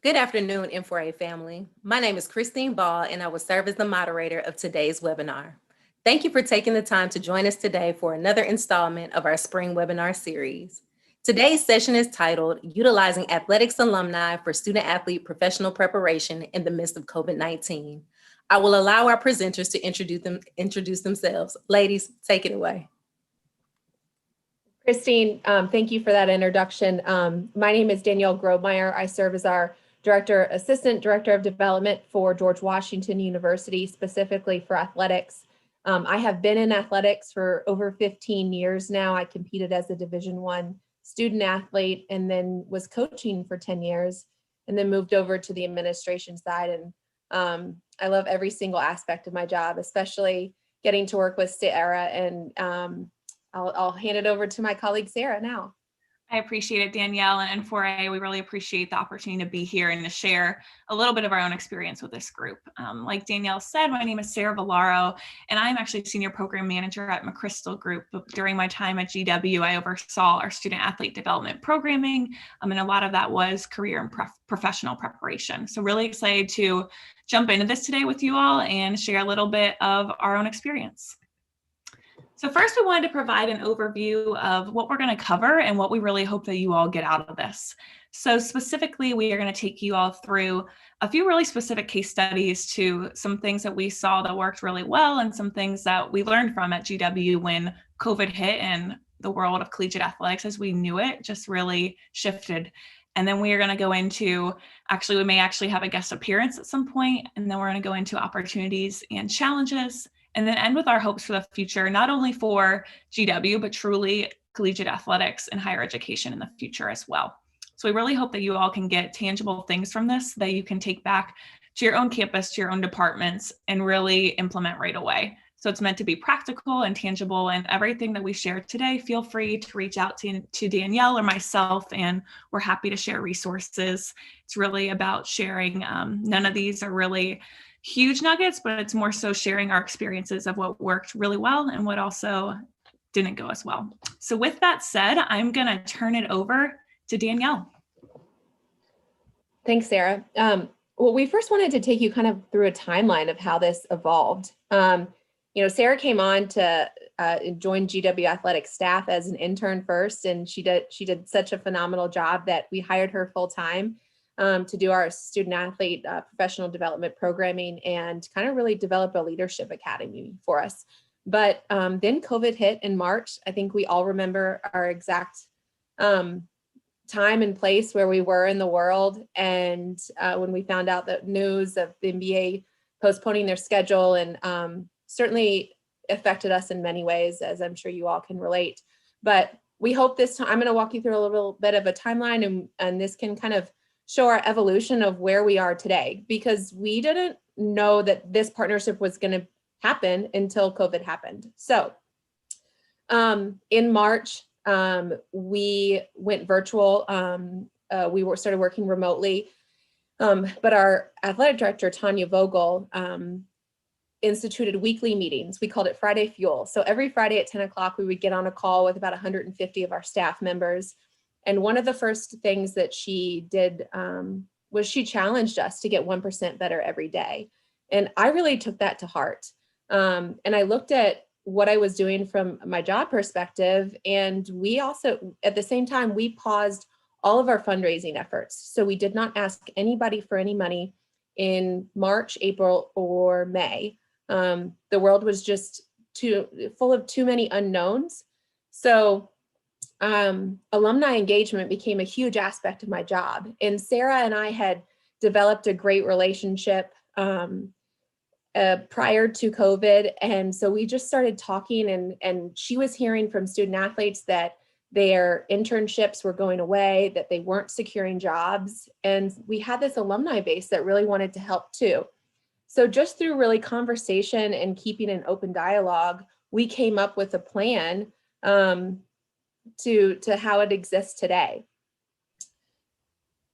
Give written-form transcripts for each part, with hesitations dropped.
Good afternoon, N4A family. My name is Christine Ball, and I will serve as the moderator of today's webinar. Thank you for taking the time to join us today for another installment of our spring webinar series. Today's session is titled Utilizing Athletics Alumni for Student-Athlete Professional Preparation in the Midst of COVID-19. I will allow our presenters to introduce themselves. Ladies, take it away. Christine, thank you for that introduction. My name is Danielle Grobemeyer. I serve as our Assistant Director of Development for George Washington University, specifically for athletics. I have been in athletics for over 15 years now. I competed as a Division I student athlete and then was coaching for 10 years and then moved over to the administration side. And I love every single aspect of my job, especially getting to work with Sarah. And I'll hand it over to my colleague, Sarah, now. I appreciate it, Danielle, and N4A. We really appreciate the opportunity to be here and to share a little bit of our own experience with this group. Like Danielle said, my name is Sarah Villaro, and I'm actually Senior Program Manager at McChrystal Group. But during my time at GW, I oversaw our student athlete development programming, and a lot of that was career and professional preparation. So really excited to jump into this today with you all and share a little bit of our own experience. So first, we wanted to provide an overview of what we're going to cover and what we really hope that you all get out of this. So specifically, we are going to take you all through a few really specific case studies to some things that we saw that worked really well and some things that we learned from at GW when COVID hit and the world of collegiate athletics as we knew it just really shifted. And then we are going to go into, we may actually have a guest appearance at some point, and then we're going to go into opportunities and challenges, and then end with our hopes for the future, not only for GW, but truly collegiate athletics and higher education in the future as well. So we really hope that you all can get tangible things from this that you can take back to your own campus, to your own departments, and really implement right away. So it's meant to be practical and tangible, and everything that we share today, feel free to reach out to Danielle or myself, and we're happy to share resources. It's really about sharing. None of these are really huge nuggets, but it's more so sharing our experiences of what worked really well and what also didn't go as well. So with that said, I'm going to turn it over to Danielle. Thanks, Sarah. Well, we first wanted to take you kind of through a timeline of how this evolved. Sarah came on to join GW Athletic staff as an intern first, and she did such a phenomenal job that we hired her full time to do our student athlete professional development programming and kind of really develop a leadership academy for us. But then COVID hit in March. I think we all remember our exact time and place where we were in the world. And when we found out the news of the NBA postponing their schedule, and certainly affected us in many ways, as I'm sure you all can relate. But we hope this time, I'm going to walk you through a little bit of a timeline, and this can kind of show our evolution of where we are today, because we didn't know that this partnership was going to happen until COVID happened. So in March, we went virtual. We started working remotely, but our athletic director, Tanya Vogel, instituted weekly meetings. We called it Friday Fuel. So every Friday at 10 o'clock, we would get on a call with about 150 of our staff members. And one of the first things that she did was she challenged us to get 1% better every day. And I really took that to heart. And I looked at what I was doing from my job perspective. And we also, at the same time, we paused all of our fundraising efforts. So we did not ask anybody for any money in March, April, or May. The world was just full of too many unknowns. So alumni engagement became a huge aspect of my job. And Sarah and I had developed a great relationship prior to COVID. And so we just started talking, and she was hearing from student athletes that their internships were going away, that they weren't securing jobs. And we had this alumni base that really wanted to help too. So just through really conversation and keeping an open dialogue, we came up with a plan to how it exists today.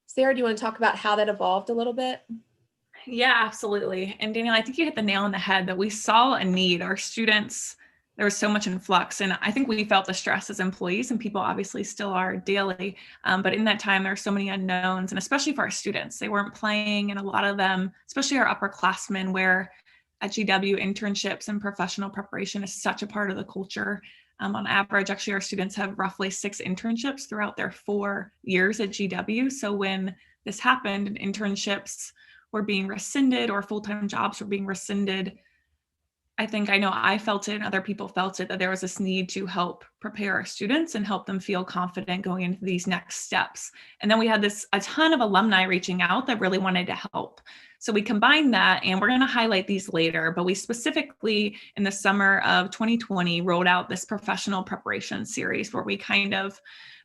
Sarah, do you want to talk about how that evolved a little bit? Yeah, absolutely. And Danielle, I think you hit the nail on the head that we saw a need. Our students there was so much in flux. And I think we felt the stress as employees, and people obviously still are daily. But in that time, there are so many unknowns, and especially for our students, they weren't playing. And a lot of them, especially our upperclassmen, where at GW, internships and professional preparation is such a part of the culture. On average, actually, our students have roughly 6 internships throughout their 4 years at GW. So when this happened and internships were being rescinded or full-time jobs were being rescinded, I know I felt it and other people felt it, that there was this need to help prepare our students and help them feel confident going into these next steps. And then we had a ton of alumni reaching out that really wanted to help. So we combined that, and we're going to highlight these later, but we specifically in the summer of 2020 rolled out this professional preparation series where we kind of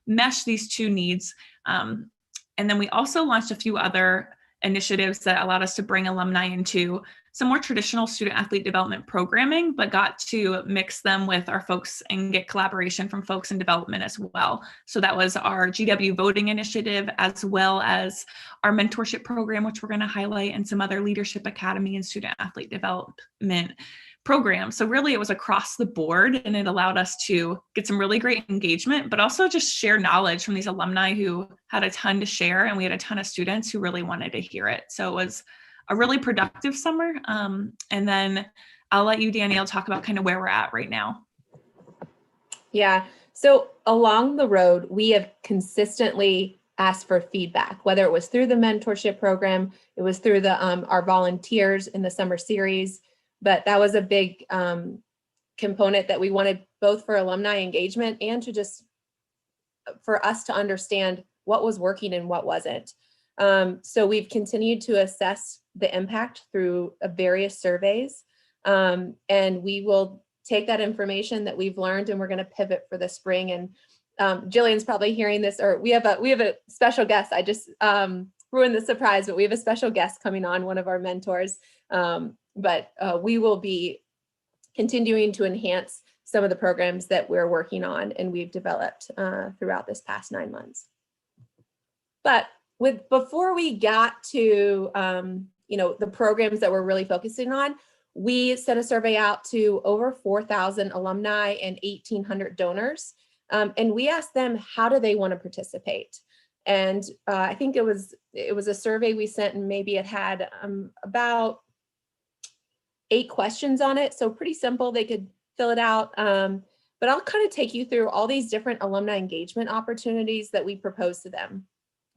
mesh these two needs. And then we also launched a few other initiatives that allowed us to bring alumni into some more traditional student athlete development programming, but got to mix them with our folks and get collaboration from folks in development as well. So that was our GW voting initiative, as well as our mentorship program, which we're going to highlight, and some other leadership academy and student athlete development programs. So really it was across the board, and it allowed us to get some really great engagement, but also just share knowledge from these alumni who had a ton to share. And we had a ton of students who really wanted to hear it. So it was a really productive summer. And then I'll let you, Danielle, talk about kind of where we're at right now. Yeah. So along the road, we have consistently asked for feedback, whether it was through the mentorship program, it was through the our volunteers in the summer series, but that was a big component that we wanted, both for alumni engagement and to just for us to understand what was working and what wasn't. So we've continued to assess the impact through various surveys, and we will take that information that we've learned, and we're going to pivot for the spring. And Jillian's probably hearing this, or we have a special guest. I just ruined the surprise, but we have a special guest coming on, one of our mentors. But we will be continuing to enhance some of the programs that we're working on and we've developed throughout this past 9 months. But before we got to the programs that we're really focusing on, we sent a survey out to over 4,000 alumni and 1,800 donors, and we asked them, how do they want to participate? And I think it was a survey we sent, and maybe it had about 8 questions on it, so pretty simple. They could fill it out. But I'll kind of take you through all these different alumni engagement opportunities that we proposed to them.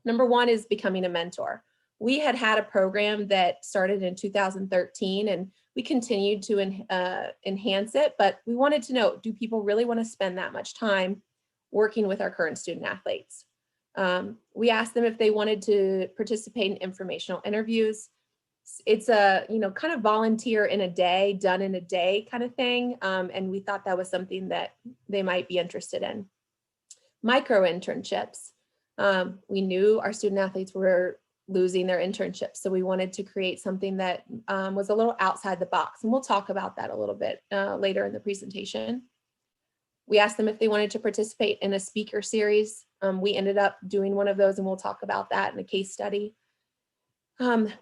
Number 1 is becoming a mentor. We had a program that started in 2013, and we continued to enhance it, but we wanted to know, do people really want to spend that much time working with our current student athletes? We asked them if they wanted to participate in informational interviews. It's a, kind of volunteer in a day, done in a day kind of thing. And we thought that was something that they might be interested in. Micro internships. We knew our student athletes were losing their internships, so we wanted to create something that was a little outside the box, and we'll talk about that a little bit later in the presentation. We asked them if they wanted to participate in a speaker series. We ended up doing one of those, and we'll talk about that in a case study.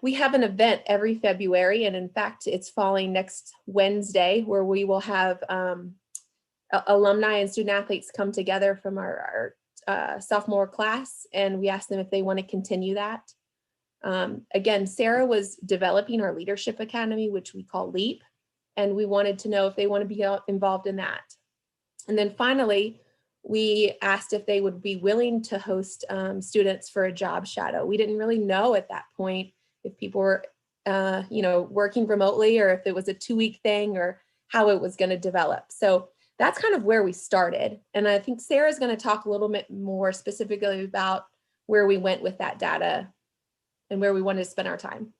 We have an event every February, and in fact, it's falling next Wednesday, where we will have alumni and student athletes come together from our sophomore class, and we asked them if they want to continue that. Again, Sarah was developing our leadership academy, which we call LEAP, and we wanted to know if they want to be involved in that. And then finally, we asked if they would be willing to host students for a job shadow. We didn't really know at that point if people were, working remotely, or if it was a 2-week thing, or how it was going to develop. So that's kind of where we started. And I think Sarah's going to talk a little bit more specifically about where we went with that data and where we wanted to spend our time.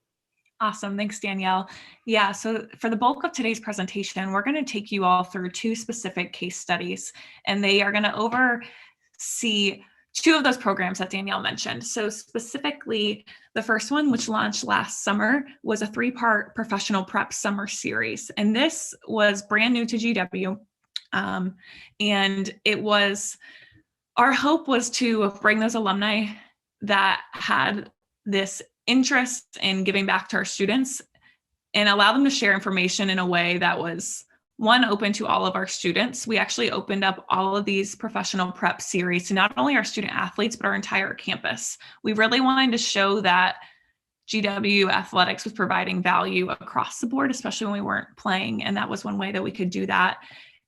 Awesome. Thanks, Danielle. Yeah, so for the bulk of today's presentation, we're going to take you all through 2 specific case studies, and they are going to oversee 2 of those programs that Danielle mentioned. So specifically, the first one, which launched last summer, was a 3-part professional prep summer series. And this was brand new to GW. And it was, our hope was to bring those alumni that had this interest in giving back to our students and allow them to share information in a way that was one, open to all of our students. We actually opened up all of these professional prep series to not only our student athletes, but our entire campus. We really wanted to show that GW athletics was providing value across the board, especially when we weren't playing. And that was one way that we could do that.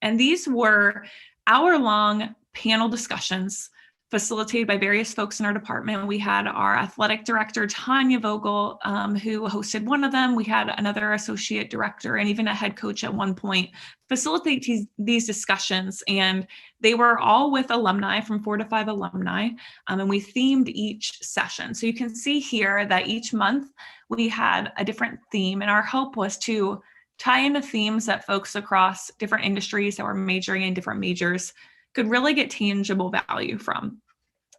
And these were hour-long panel discussions facilitated by various folks in our department. We had our athletic director, Tanya Vogel, who hosted one of them. We had another associate director and even a head coach at one point facilitate these discussions. And they were all with alumni, from 4 to 5 alumni. And we themed each session. So you can see here that each month we had a different theme. And our hope was to tie into themes that folks across different industries that were majoring in different majors could really get tangible value from.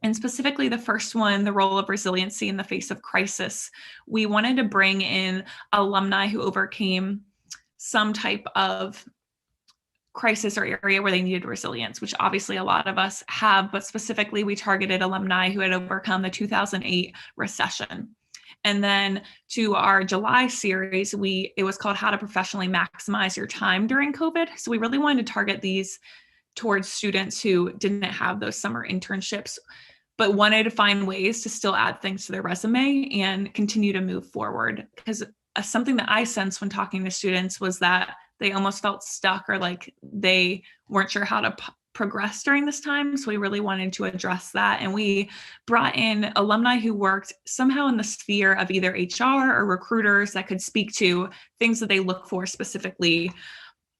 And specifically the first one, the role of resiliency in the face of crisis. We wanted to bring in alumni who overcame some type of crisis or area where they needed resilience, which obviously a lot of us have, but specifically we targeted alumni who had overcome the 2008 recession. And then to our July series, it was called How to Professionally Maximize Your Time During COVID. So we really wanted to target these towards students who didn't have those summer internships, but wanted to find ways to still add things to their resume and continue to move forward. Because something that I sensed when talking to students was that they almost felt stuck or like they weren't sure how to progress during this time. So we really wanted to address that. And we brought in alumni who worked somehow in the sphere of either HR or recruiters that could speak to things that they look for specifically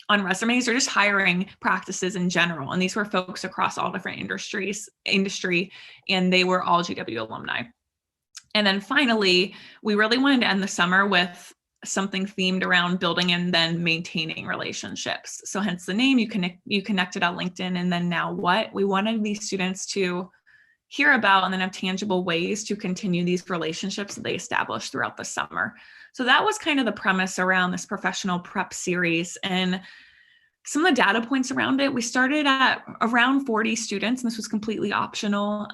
on resumes or just hiring practices in general. And these were folks across all different industry, and they were all GW alumni. And then finally, we really wanted to end the summer with something themed around building and then maintaining relationships. So hence the name, you connected on LinkedIn, and then now what? We wanted these students to hear about and then have tangible ways to continue these relationships that they established throughout the summer. So that was kind of the premise around this professional prep series. And some of the data points around it, we started at around 40 students, and this was completely optional.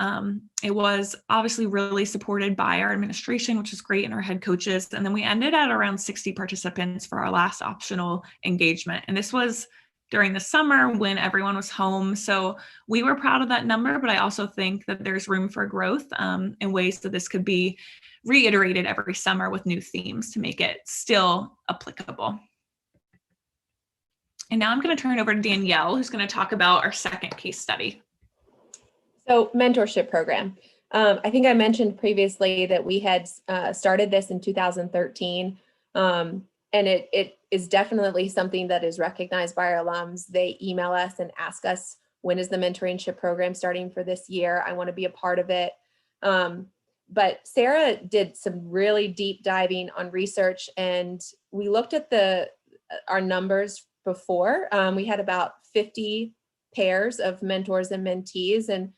It was obviously really supported by our administration, which is great, and our head coaches. And then we ended at around 60 participants for our last optional engagement. And this was during the summer when everyone was home. So we were proud of that number, but I also think that there's room for growth in ways that this could be reiterated every summer with new themes to make it still applicable. And now I'm going to turn it over to Danielle, who's going to talk about our second case study. So mentorship program. I think I mentioned previously that we had started this in 2013. And it is definitely something that is recognized by our alums. They email us and ask us, when is the mentorship program starting for this year? I want to be a part of it. But Sarah did some really deep diving on research, and we looked at our numbers before. We had about 50 pairs of mentors and mentees, and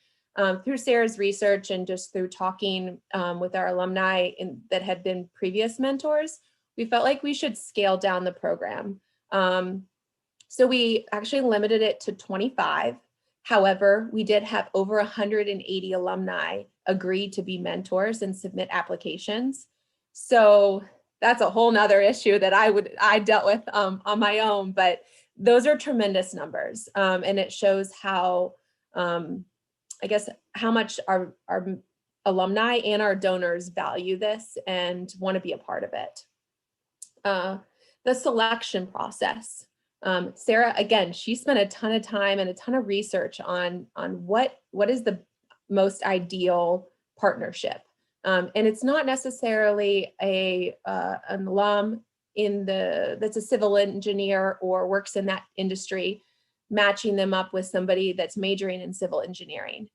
through Sarah's research and just through talking with our alumni that had been previous mentors, we felt like we should scale down the program. So we actually limited it to 25. However, we did have over 180 alumni agree to be mentors and submit applications. So that's a whole nother issue that I dealt with on my own, but those are tremendous numbers. And it shows how, I guess, how much our alumni and our donors value this and want to be a part of it. The selection process. Sarah, again, she spent a ton of time and a ton of research on what is the most ideal partnership. And it's not necessarily an alum that's a civil engineer or works in that industry, matching them up with somebody that's majoring in civil engineering.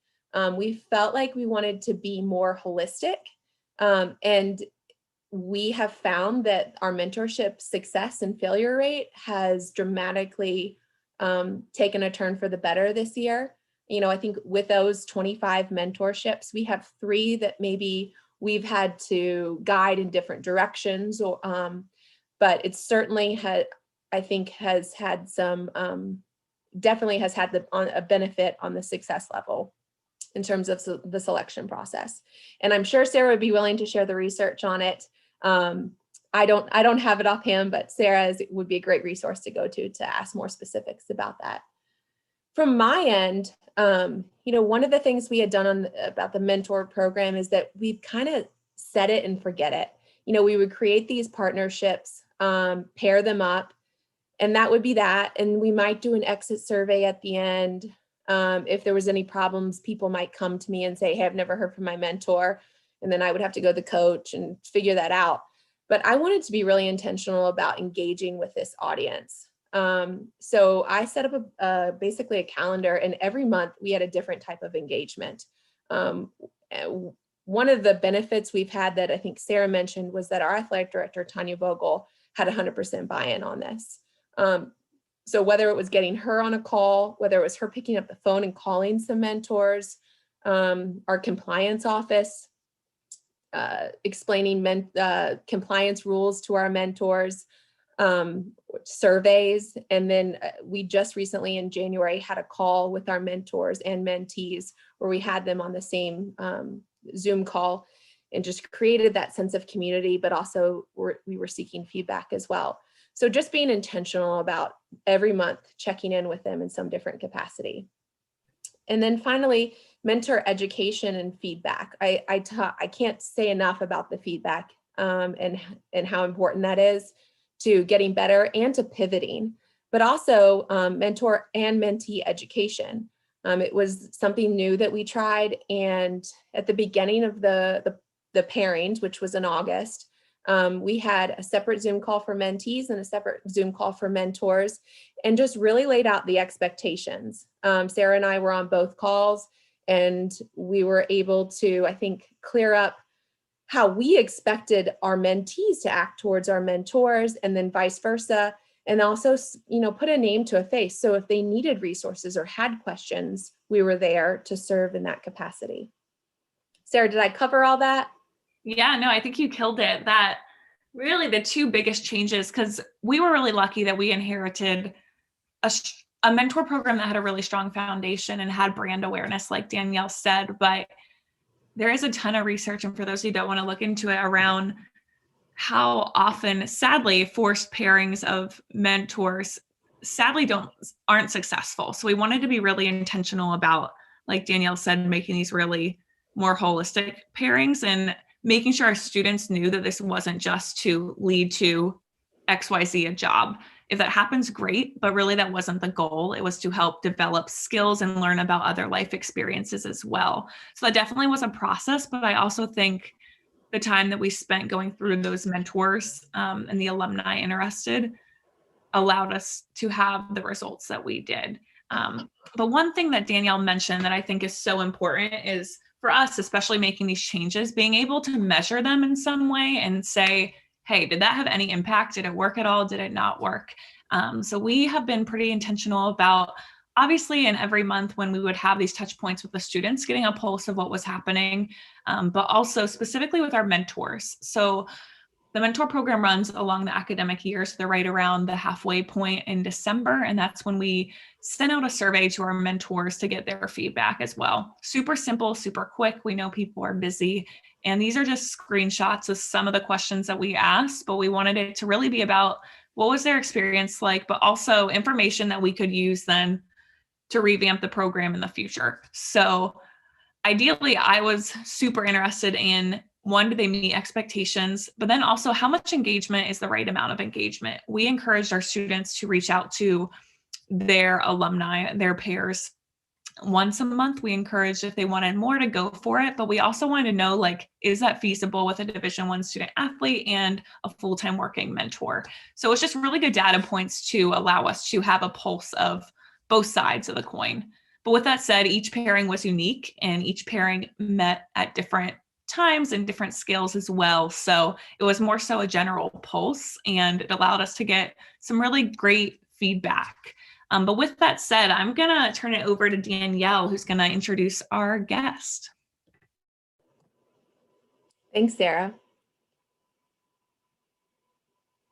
We felt like we wanted to be more holistic, and we have found that our mentorship success and failure rate has dramatically taken a turn for the better this year. You know, I think with those 25 mentorships, we have 3 that maybe we've had to guide in different directions, or but it certainly has had some, definitely has had a benefit on the success level in terms of the selection process. And I'm sure Sarah would be willing to share the research on it. I don't have it offhand, but Sarah would be a great resource to go to ask more specifics about that. From my end, one of the things we had done about the mentor program is that we've kind of set it and forget it. We would create these partnerships, pair them up, and that would be that. And we might do an exit survey at the end. If there was any problems, people might come to me and say, hey, I've never heard from my mentor. And then I would have to go to the coach and figure that out. But I wanted to be really intentional about engaging with this audience. So I set up basically a calendar, and every month we had a different type of engagement. One of the benefits we've had that I think Sarah mentioned was that our athletic director, Tanya Vogel, had 100% buy-in on this. So whether it was getting her on a call, whether it was her picking up the phone and calling some mentors, our compliance office, explaining compliance rules to our mentors, surveys. And then we just recently in January had a call with our mentors and mentees where we had them on the same Zoom call and just created that sense of community, but also we were seeking feedback as well. So just being intentional about every month checking in with them in some different capacity. And then finally, mentor education and feedback. I can't say enough about the feedback and how important that is to getting better and to pivoting, but also mentor and mentee education. It was something new that we tried, and at the beginning of the pairings, which was in August, we had a separate Zoom call for mentees and a separate Zoom call for mentors, and just really laid out the expectations. Sarah and I were on both calls, and we were able to, I think, clear up how we expected our mentees to act towards our mentors, and then vice versa, and also, put a name to a face. So if they needed resources or had questions, we were there to serve in that capacity. Sarah, did I cover all that? Yeah, no, I think you killed it. That really the two biggest changes, because we were really lucky that we inherited a mentor program that had a really strong foundation and had brand awareness, like Danielle said, but there is a ton of research, and for those who don't want to look into it, around how often, sadly, forced pairings of mentors sadly aren't successful. So we wanted to be really intentional about, like Danielle said, making these really more holistic pairings and making sure our students knew that this wasn't just to lead to XYZ, a job. If that happens, great, but really that wasn't the goal. It was to help develop skills and learn about other life experiences as well. So that definitely was a process, but I also think the time that we spent going through those mentors and the alumni interested allowed us to have the results that we did. But one thing that Danielle mentioned that I think is so important is for us, especially making these changes, being able to measure them in some way and say, hey, did that have any impact? Did it work at all? Did it not work? So we have been pretty intentional about, obviously, in every month when we would have these touch points with the students, getting a pulse of what was happening, but also specifically with our mentors. So the mentor program runs along the academic year, so they're right around the halfway point in December, and that's when we send out a survey to our mentors to get their feedback as well. Super simple, super quick. We know people are busy, and these are just screenshots of some of the questions that we asked, but we wanted it to really be about what was their experience like, but also information that we could use then to revamp the program in the future. So ideally, I was super interested in, one, do they meet expectations? But then also, how much engagement is the right amount of engagement? We encouraged our students to reach out to their alumni, their peers, once a month. We encouraged, if they wanted more, to go for it. But we also wanted to know, like, is that feasible with a Division I student athlete and a full-time working mentor? So it's just really good data points to allow us to have a pulse of both sides of the coin. But with that said, each pairing was unique, and each pairing met at different times and different scales as well. So it was more so a general pulse, and it allowed us to get some really great feedback. But with that said, I'm going to turn it over to Danielle, who's going to introduce our guest. Thanks, Sarah.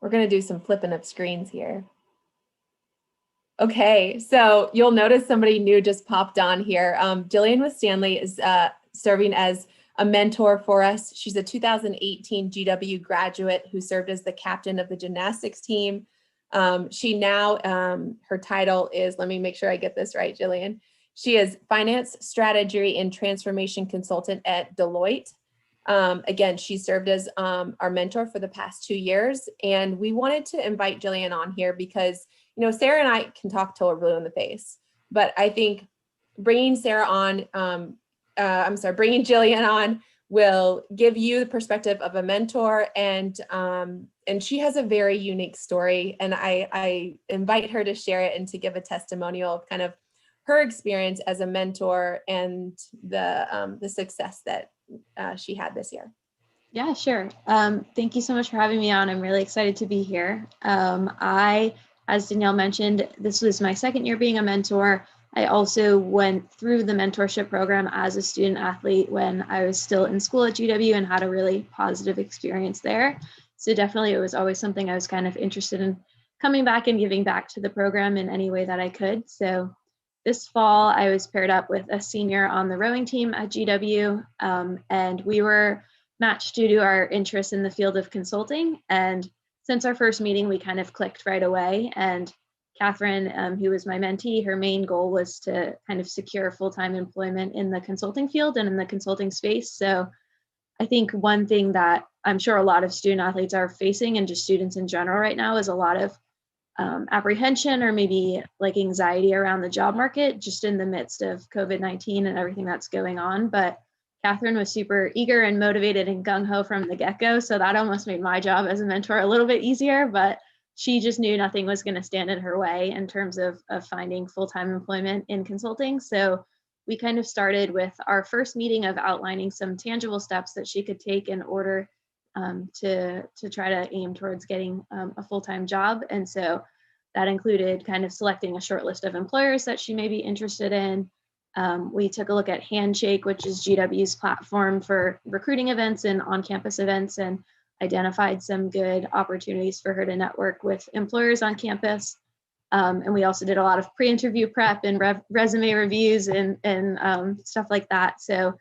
We're going to do some flipping of screens here. Okay, so you'll notice somebody new just popped on here. Jillian with Stanley is serving as a mentor for us. She's a 2018 GW graduate who served as the captain of the gymnastics team. She now, her title is, let me make sure I get this right, Jillian. She is Finance Strategy and Transformation Consultant at Deloitte. Again, she served as our mentor for the past 2 years. And we wanted to invite Jillian on here because, you know, Sarah and I can talk till we're blue in the face, but I think bringing Sarah on, bringing Jillian on will give you the perspective of a mentor, and she has a very unique story, and I invite her to share it and to give a testimonial of kind of her experience as a mentor and the success that she had this year. Yeah, sure. Thank you so much for having me on. I'm really excited to be here. As Danielle mentioned, this was my second year being a mentor. I also went through the mentorship program as a student athlete when I was still in school at GW and had a really positive experience there. So definitely it was always something I was kind of interested in coming back and giving back to the program in any way that I could. So this fall, I was paired up with a senior on the rowing team at GW, and we were matched due to our interest in the field of consulting. And since our first meeting, we kind of clicked right away. And Catherine, who was my mentee, her main goal was to kind of secure full-time employment in the consulting field and in the consulting space. So I think one thing that I'm sure a lot of student athletes are facing, and just students in general right now, is a lot of apprehension or maybe like anxiety around the job market, just in the midst of COVID-19 and everything that's going on. But Catherine was super eager and motivated and gung-ho from the get-go. So that almost made my job as a mentor a little bit easier, but she just knew nothing was going to stand in her way in terms of finding full-time employment in consulting. So we kind of started with our first meeting of outlining some tangible steps that she could take in order to try to aim towards getting a full-time job. And so that included kind of selecting a short list of employers that she may be interested in. We took a look at Handshake, which is GW's platform for recruiting events and on-campus events, and identified some good opportunities for her to network with employers on campus. And we also did a lot of pre-interview prep and resume reviews and stuff like that. So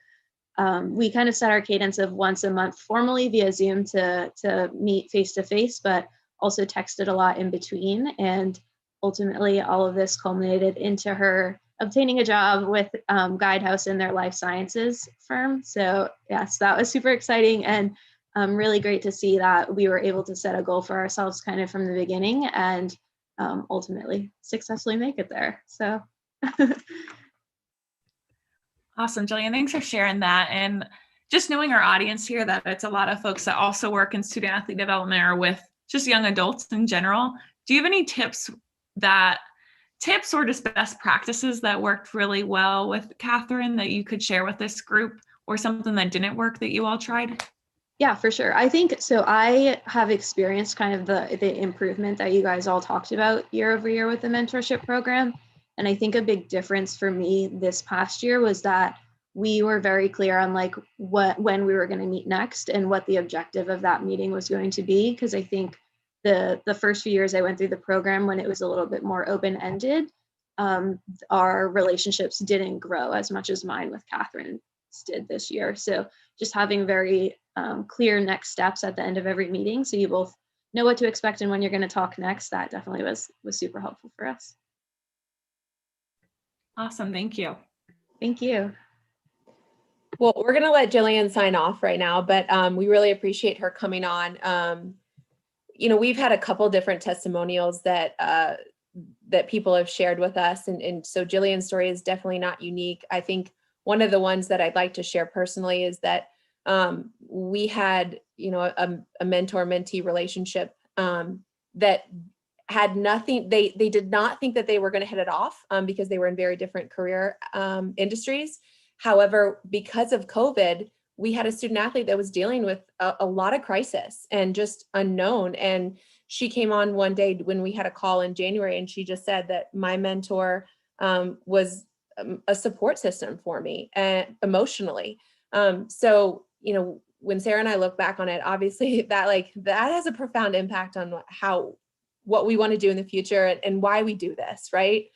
we kind of set our cadence of once a month formally via Zoom to meet face-to-face, but also texted a lot in between. And ultimately, all of this culminated into her obtaining a job with Guidehouse in their life sciences firm. So yes, that was super exciting, and really great to see that we were able to set a goal for ourselves kind of from the beginning and ultimately successfully make it there. So awesome, Jillian. Thanks for sharing that. And just knowing our audience here, that it's a lot of folks that also work in student athlete development or with just young adults in general. Do you have any tips or just best practices that worked really well with Catherine that you could share with this group, or something that didn't work that you all tried? Yeah, for sure. I think so. I have experienced kind of the improvement that you guys all talked about year over year with the mentorship program. And I think a big difference for me this past year was that we were very clear on like when we were going to meet next and what the objective of that meeting was going to be. Because I think the first few years I went through the program, when it was a little bit more open-ended, our relationships didn't grow as much as mine with Catherine did this year. So just having very clear next steps at the end of every meeting, so you both know what to expect and when you're going to talk next, that definitely was super helpful for us. Awesome. Thank you. Thank you. Well, we're going to let Jillian sign off right now, but we really appreciate her coming on. You know, we've had a couple different testimonials that people have shared with us. And so Jillian's story is definitely not unique. I think one of the ones that I'd like to share personally is that we had, you know, a mentor-mentee relationship that had nothing, they did not think that they were going to hit it off because they were in very different career industries. However, because of COVID, we had a student athlete that was dealing with a lot of crisis and just unknown. And she came on one day when we had a call in January, and she just said that my mentor was a support system for me emotionally. So, you know, when Sarah and I look back on it, obviously that has a profound impact on what we want to do in the future and why we do this, right?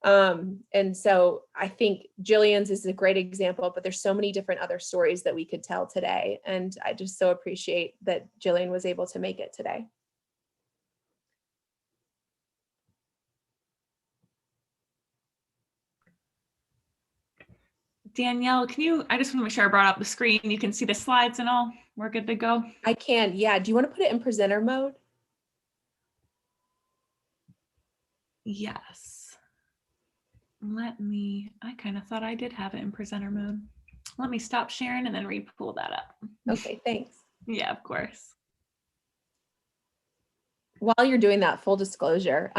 And so I think Jillian's is a great example, but there's so many different other stories that we could tell today. And I just so appreciate that Jillian was able to make it today. Danielle, I just want to make sure I brought up the screen. You can see the slides and all. We're good to go. I can, yeah. Do you want to put it in presenter mode? Yes. I kind of thought I did have it in presenter mode. Let me stop sharing and then re-pull that up. Okay, thanks. Yeah, of course. While you're doing that, full disclosure,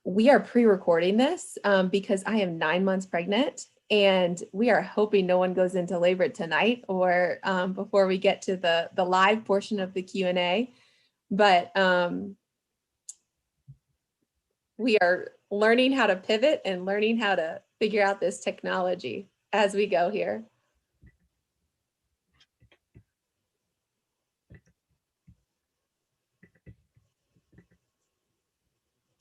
we are pre-recording this because I am 9 months pregnant, and we are hoping no one goes into labor tonight or before we get to the live portion of the Q&A. But we are learning how to pivot and learning how to figure out this technology as we go here.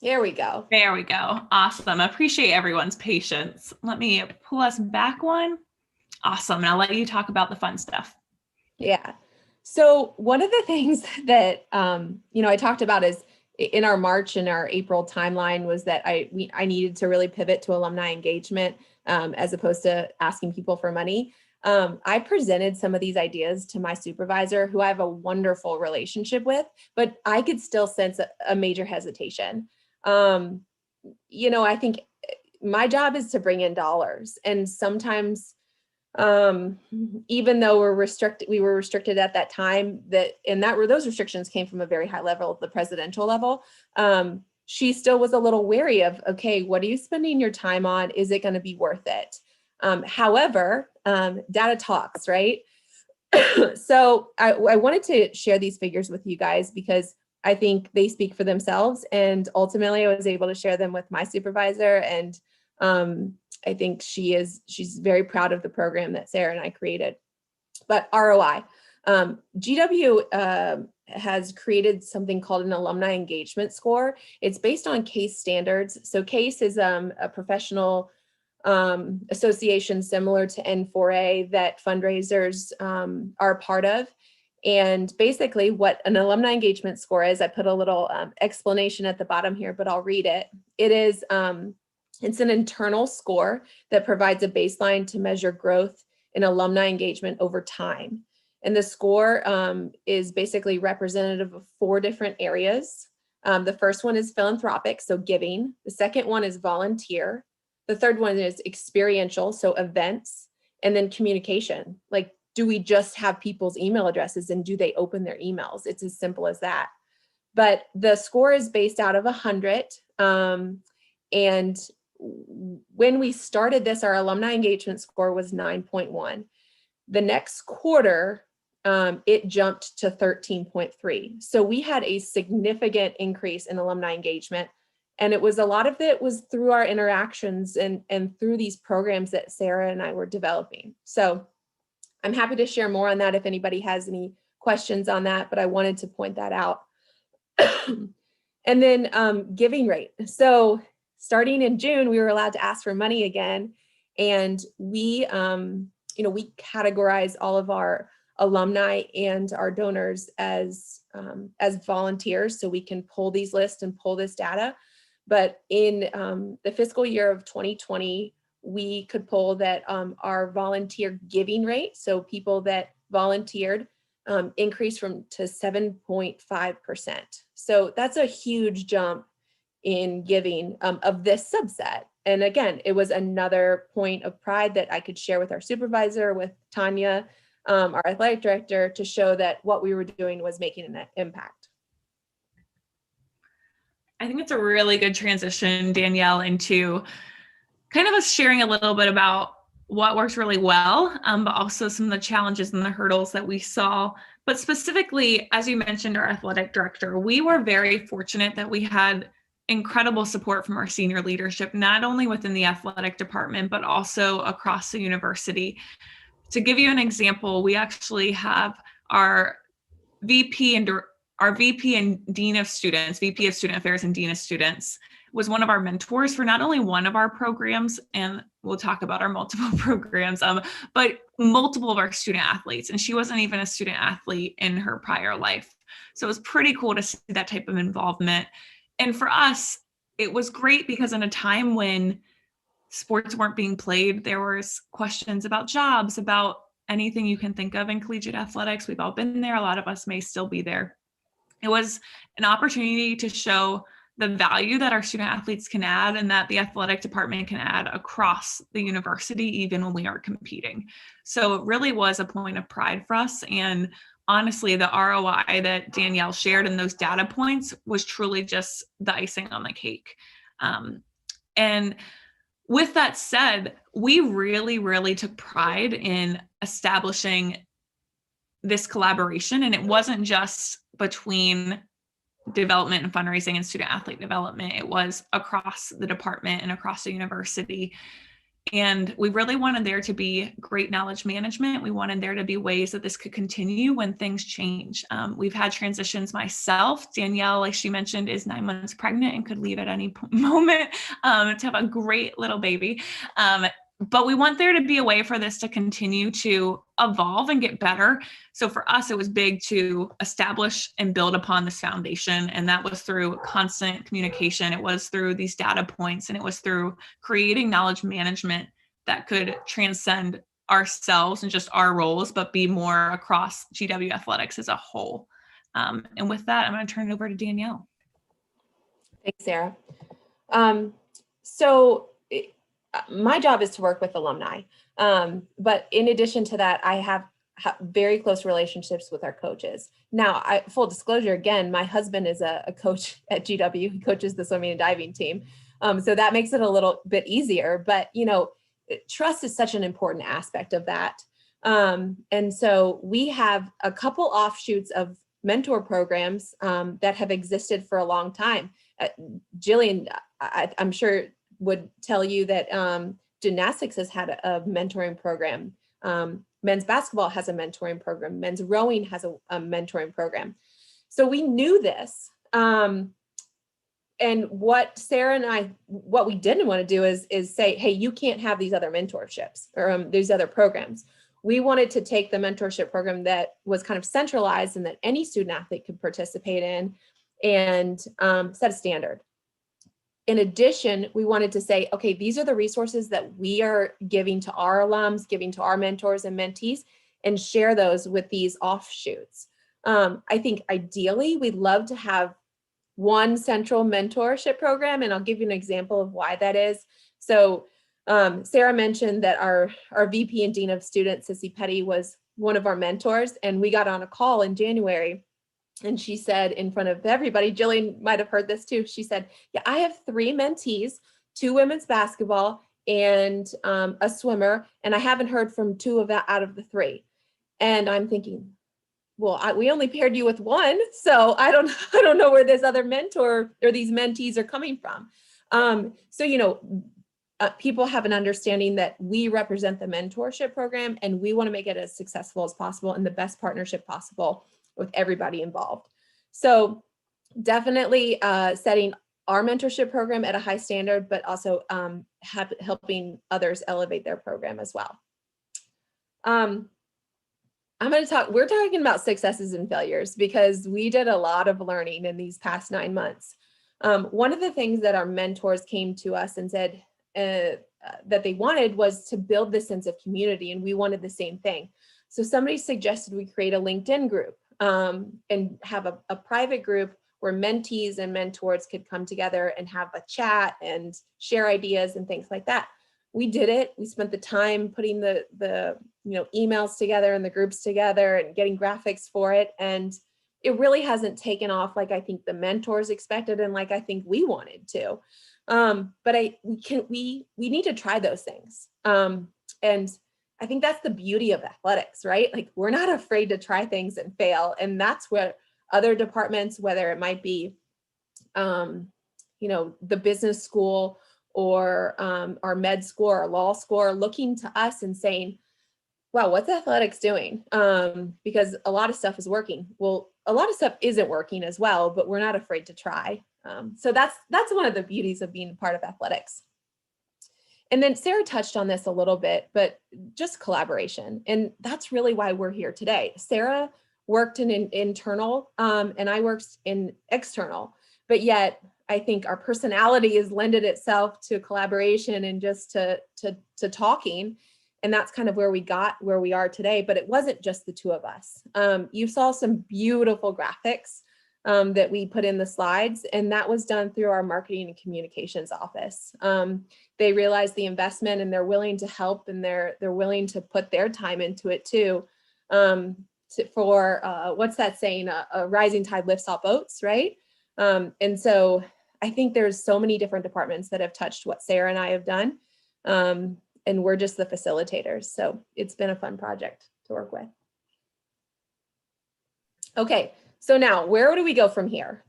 There we go. There we go. Awesome. I appreciate everyone's patience. Let me pull us back one. Awesome. And I'll let you talk about the fun stuff. Yeah. So one of the things that, I talked about is in our March and our April timeline was that I needed to really pivot to alumni engagement as opposed to asking people for money. I presented some of these ideas to my supervisor, who I have a wonderful relationship with, but I could still sense a major hesitation. I think my job is to bring in dollars, and sometimes, even though we were restricted at that time, those restrictions came from a very high level, the presidential level. She still was a little wary of, okay, what are you spending your time on? Is it going to be worth it? However, data talks, right? So I wanted to share these figures with you guys because I think they speak for themselves. And ultimately, I was able to share them with my supervisor. And I think she's very proud of the program that Sarah and I created. But ROI, GW has created something called an alumni engagement score. It's based on CASE standards. So CASE is a professional association similar to N4A that fundraisers are a part of. And basically what an alumni engagement score is, I put a little explanation at the bottom here, but I'll read it. It's an internal score that provides a baseline to measure growth in alumni engagement over time. And the score is basically representative of 4 different areas. The first one is philanthropic, so giving. The second one is volunteer. The third one is experiential, so events. And then communication, like, do we just have people's email addresses and do they open their emails? It's as simple as that. But the score is based out of 100. And when we started this, our alumni engagement score was 9.1. The next quarter, it jumped to 13.3. So we had a significant increase in alumni engagement. And a lot of it was through our interactions and through these programs that Sarah and I were developing. So I'm happy to share more on that if anybody has any questions on that, but I wanted to point that out. And then giving rate. So starting in June, we were allowed to ask for money again. And we categorize all of our alumni and our donors as volunteers, so we can pull these lists and pull this data. But in the fiscal year of 2020, we could pull that our volunteer giving rate, so people that volunteered, increased to 7.5%. So that's a huge jump in giving of this subset. And again, it was another point of pride that I could share with our supervisor, with Tanya, our athletic director, to show that what we were doing was making an impact. I think it's a really good transition, Danielle, into kind of us sharing a little bit about what works really well, but also some of the challenges and the hurdles that we saw. But specifically, as you mentioned, our athletic director, we were very fortunate that we had incredible support from our senior leadership, not only within the athletic department, but also across the university. To give you an example, we actually have our VP and Dean of Students, VP of Student Affairs and Dean of Students, was one of our mentors for not only one of our programs, and we'll talk about our multiple programs, but multiple of our student athletes. And she wasn't even a student athlete in her prior life. So it was pretty cool to see that type of involvement. And for us, it was great because in a time when sports weren't being played, there was questions about jobs, about anything you can think of in collegiate athletics. We've all been there. A lot of us may still be there. It was an opportunity to show the value that our student athletes can add and that the athletic department can add across the university, even when we are competing. So it really was a point of pride for us. And honestly, the ROI that Danielle shared in those data points was truly just the icing on the cake. And with that said, we really, really took pride in establishing this collaboration. And it wasn't just between development and fundraising and student athlete development. It was across the department and across the university. And we really wanted there to be great knowledge management. We wanted there to be ways that this could continue when things change. We've had transitions myself. Danielle, like she mentioned, is 9 months pregnant and could leave at any moment to have a great little baby. But we want there to be a way for this to continue to evolve and get better. So for us, it was big to establish and build upon this foundation. And that was through constant communication. It was through these data points, and it was through creating knowledge management that could transcend ourselves and just our roles, but be more across GW athletics as a whole. And with that, I'm going to turn it over to Danielle. Thanks, Sarah. So my job is to work with alumni. But in addition to that, I have very close relationships with our coaches. Now, full disclosure, again, my husband is a coach at GW. He coaches the swimming and diving team. So that makes it a little bit easier. But, trust is such an important aspect of that. And so we have a couple offshoots of mentor programs that have existed for a long time. Jillian, I'm sure, would tell you that gymnastics has had a mentoring program. Men's basketball has a mentoring program. Men's rowing has a mentoring program. So we knew this. And what Sarah and I, what we didn't want to do is say, hey, you can't have these other mentorships or these other programs. We wanted to take the mentorship program that was kind of centralized and that any student athlete could participate in and set a standard. In addition, we wanted to say, okay, these are the resources that we are giving to our alums, giving to our mentors and mentees, and share those with these offshoots. I think ideally, we'd love to have one central mentorship program, and I'll give you an example of why that is. So Sarah mentioned that our VP and Dean of Students, Sissy Petty, was one of our mentors, and we got on a call in January. And she said in front of everybody, Jillian might have heard this too. She said, yeah, I have 3 mentees, 2 women's basketball and a swimmer. And I haven't heard from 2 of that out of the 3. And I'm thinking, well, we only paired you with 1. So I don't know where this other mentor or these mentees are coming from. People have an understanding that we represent the mentorship program and we want to make it as successful as possible and the best partnership possible with everybody involved. So definitely setting our mentorship program at a high standard, but also helping others elevate their program as well. We're talking about successes and failures because we did a lot of learning in these past 9 months. One of the things that our mentors came to us and said that they wanted was to build this sense of community, and we wanted the same thing. So somebody suggested we create a LinkedIn group and have a private group where mentees and mentors could come together and have a chat and share ideas and things like that. We did it. We spent the time putting the emails together and the groups together and getting graphics for it. And it really hasn't taken off like I think the mentors expected and like I think we wanted to. But we need to try those things. And I think that's the beauty of athletics, right? Like we're not afraid to try things and fail. And that's what other departments, whether it might be, the business school or our med school or law school are looking to us and saying, wow, what's athletics doing? Because a lot of stuff is working. Well, a lot of stuff isn't working as well, but we're not afraid to try. So that's one of the beauties of being part of athletics. And then Sarah touched on this a little bit, but just collaboration. And that's really why we're here today. Sarah worked in internal and I worked in external, but yet I think our personality has lended itself to collaboration and just to talking. And that's kind of where we got where we are today, but it wasn't just the two of us. You saw some beautiful graphics that we put in the slides, and that was done through our marketing and communications office. They realized the investment and they're willing to help, and they're willing to put their time into it too. For what's that saying? A rising tide lifts all boats, right? And so I think there's so many different departments that have touched what Sarah and I have done. And we're just the facilitators. So it's been a fun project to work with. Okay, so now where do we go from here?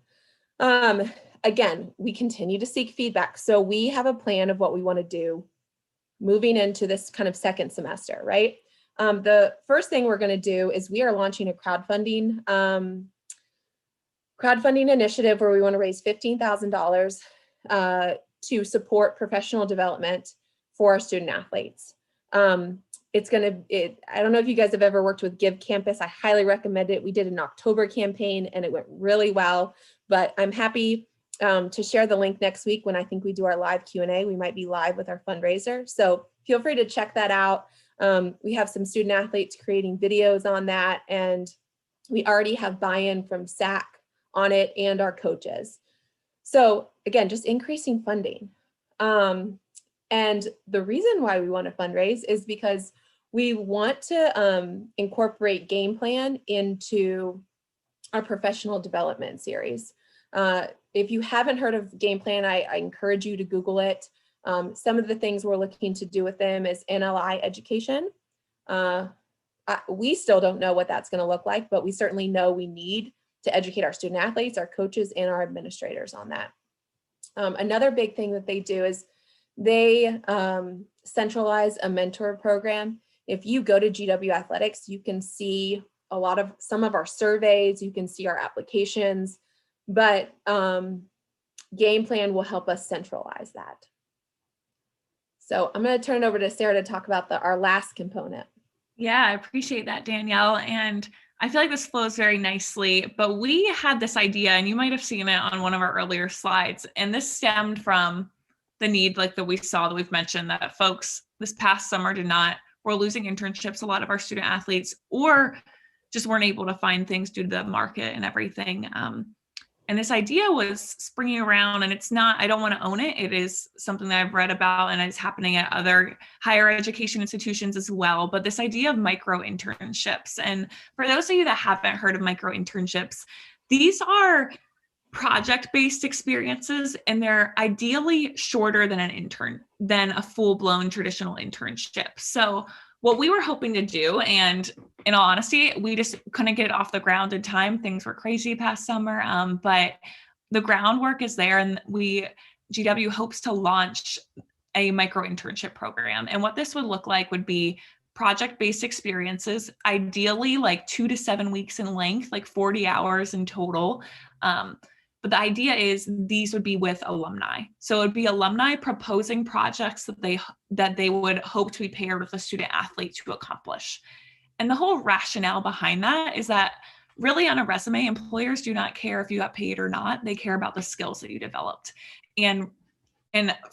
Again, we continue to seek feedback. So we have a plan of what we want to do moving into this kind of second semester, right? The first thing we're going to do is we are launching a crowdfunding initiative where we want to raise $15,000 to support professional development for our student athletes. I don't know if you guys have ever worked with Give Campus. I highly recommend it. We did an October campaign and it went really well, but I'm happy to share the link next week when I think we do our live Q&A. We might be live with our fundraiser. So feel free to check that out. We have some student athletes creating videos on that, and we already have buy-in from SAC on it and our coaches. So again, just increasing funding. And the reason why we want to fundraise is because we want to incorporate game plan into our professional development series. If you haven't heard of game plan, I encourage you to Google it. Some of the things we're looking to do with them is NLI education. We still don't know what that's going to look like, but we certainly know we need to educate our student athletes, our coaches, and our administrators on that. Another big thing that they do is they centralize a mentor program. If you go to GW Athletics, you can see some of our surveys, you can see our applications, but game plan will help us centralize that. So I'm going to turn it over to Sarah to talk about our last component. Yeah, I appreciate that, Danielle. And I feel like this flows very nicely, but we had this idea, and you might have seen it on one of our earlier slides, and this stemmed from the need that we saw that we've mentioned, that folks this past summer were losing internships, a lot of our student athletes, or just weren't able to find things due to the market and everything. And this idea was springing around, and I don't want to own it. It is something that I've read about and is happening at other higher education institutions as well. But this idea of micro internships. And for those of you that haven't heard of micro internships, these are project-based experiences, and they're ideally shorter than than a full-blown traditional internship. So what we were hoping to do, and in all honesty, we just couldn't get it off the ground in time. Things were crazy past summer, but the groundwork is there, and GW hopes to launch a micro internship program. And what this would look like would be project-based experiences, ideally 2 to 7 weeks in length, 40 hours in total. But the idea is these would be with alumni. So it would be alumni proposing projects that they would hope to be paired with a student athlete to accomplish. And the whole rationale behind that is that really on a resume, employers do not care if you got paid or not. They care about the skills that you developed. And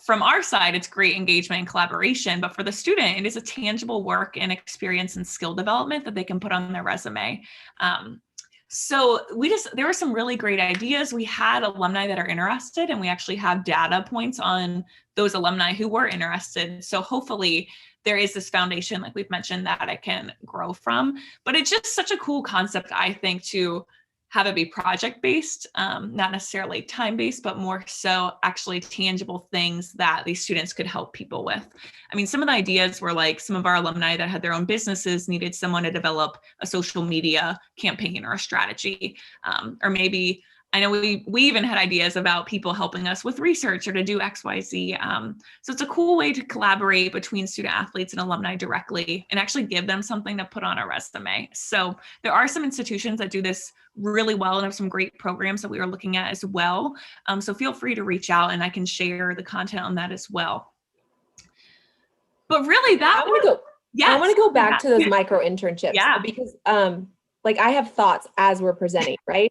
from our side, it's great engagement and collaboration, but for the student, it is a tangible work and experience and skill development that they can put on their resume. So there were some really great ideas. We had alumni that are interested, and we actually have data points on those alumni who were interested. So hopefully there is this foundation, like we've mentioned, that it can grow from. But it's just such a cool concept, I think, to have it be project-based, not necessarily time-based, but more so actually tangible things that these students could help people with. I mean, some of the ideas were some of our alumni that had their own businesses needed someone to develop a social media campaign or a strategy, or maybe I know we even had ideas about people helping us with research or to do XYZ. So it's a cool way to collaborate between student athletes and alumni directly and actually give them something to put on a resume. So there are some institutions that do this really well and have some great programs that we are looking at as well. So feel free to reach out and I can share the content on that as well. But really I want to go back to those micro internships because like I have thoughts as we're presenting, right?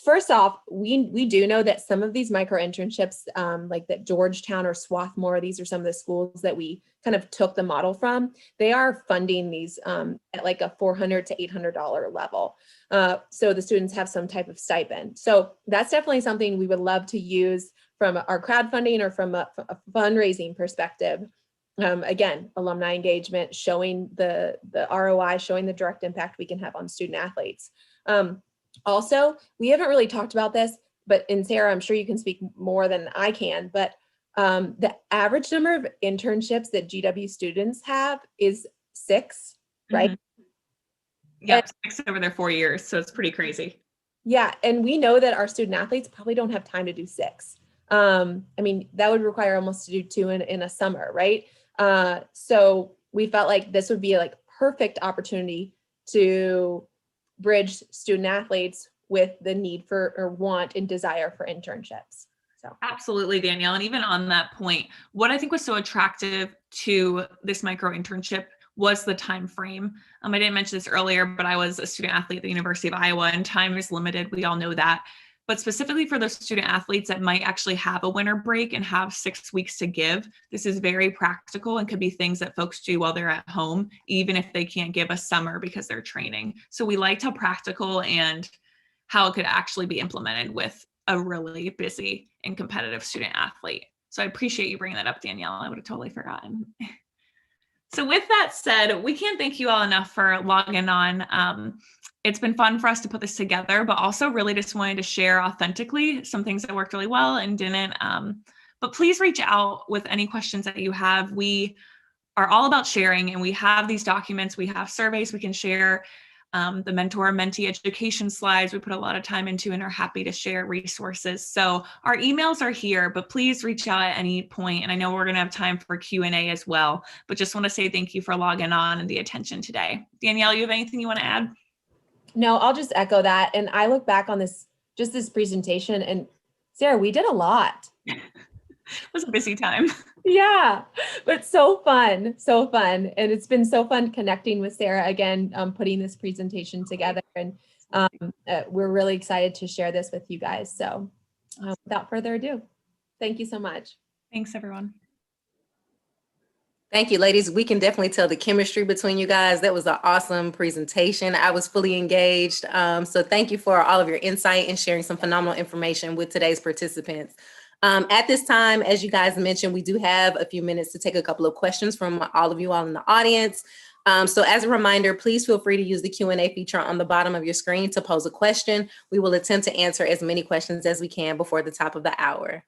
First off, we do know that some of these micro internships, like that Georgetown or Swarthmore, these are some of the schools that we kind of took the model from. They are funding these at like a $400 to $800 level. So the students have some type of stipend. So that's definitely something we would love to use from our crowdfunding or from a fundraising perspective. Again, alumni engagement, showing the ROI, showing the direct impact we can have on student athletes. Also, we haven't really talked about this, and Sarah, I'm sure you can speak more than I can, but the average number of internships that GW students have is 6, right? Yep, 6 over their 4 years, so it's pretty crazy. Yeah, and we know that our student athletes probably don't have time to do 6. I mean, that would require almost to do 2 in a summer, right? So we felt like this would be like perfect opportunity to bridge student athletes with the need for or want and desire for internships. So absolutely, Danielle. And even on that point, what I think was so attractive to this micro internship was the time frame. I didn't mention this earlier, but I was a student athlete at the University of Iowa and time is limited. We all know that. But specifically for those student athletes that might actually have a winter break and have 6 weeks to give, this is very practical and could be things that folks do while they're at home, even if they can't give a summer because they're training. So we liked how practical and how it could actually be implemented with a really busy and competitive student athlete. So I appreciate you bringing that up, Danielle. I would have totally forgotten. So with that said, we can't thank you all enough for logging on. It's been fun for us to put this together, but also really just wanted to share authentically some things that worked really well and didn't. But please reach out with any questions that you have. We are all about sharing and we have these documents, we have surveys we can share, the mentor-mentee education slides we put a lot of time into and are happy to share resources. So our emails are here, but please reach out at any point. And I know we're gonna have time for Q&A as well, but just wanna say thank you for logging on and the attention today. Danielle, you have anything you wanna add? No, I'll just echo that. And I look back on this presentation and Sarah, we did a lot. It was a busy time. Yeah, but so fun. And it's been so fun connecting with Sarah again, putting this presentation together. And we're really excited to share this with you guys. So without further ado, thank you so much. Thanks, everyone. Thank you, ladies. We can definitely tell the chemistry between you guys. That was an awesome presentation. I was fully engaged. So thank you for all of your insight and sharing some phenomenal information with today's participants. At this time, as you guys mentioned, we do have a few minutes to take a couple of questions from all of you all in the audience. So as a reminder, please feel free to use the Q&A feature on the bottom of your screen to pose a question. We will attempt to answer as many questions as we can before the top of the hour.